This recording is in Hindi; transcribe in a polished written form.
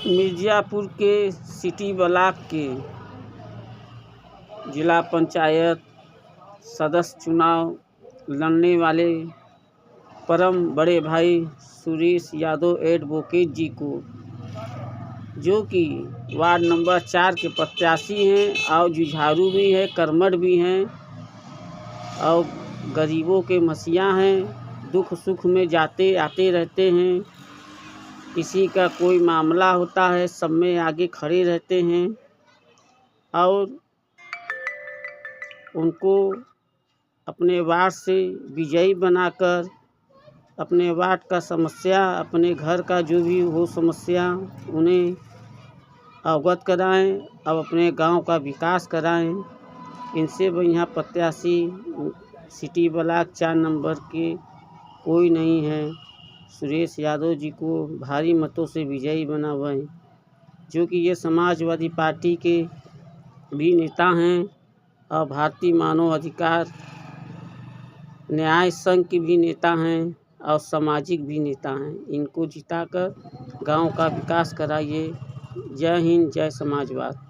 मिर्ज़ापुर के सिटी ब्लॉक के जिला पंचायत सदस्य चुनाव लड़ने वाले परम बड़े भाई सुरेश यादव एडवोकेट जी को, जो कि वार्ड नंबर 4 के प्रत्याशी हैं और जुझारू भी हैं, कर्मठ भी हैं और गरीबों के मसीहा हैं। दुख सुख में जाते आते रहते हैं। किसी का कोई मामला होता है, सब में आगे खड़े रहते हैं और उनको अपने वार्ड से विजयी बनाकर अपने वार्ड का समस्या, अपने घर का जो भी हो समस्या, उन्हें अवगत कराएं और अपने गांव का विकास कराएं। इनसे बढ़िया प्रत्याशी सिटी ब्लॉक 4 नंबर के कोई नहीं है। सुरेश यादव जी को भारी मतों से विजयी बनावें, जो कि ये समाजवादी पार्टी के भी नेता हैं और भारतीय मानव अधिकार न्याय संघ के भी नेता हैं और सामाजिक भी नेता हैं। इनको जिताकर गांव का विकास कराइए। जय हिंद, जय समाजवाद।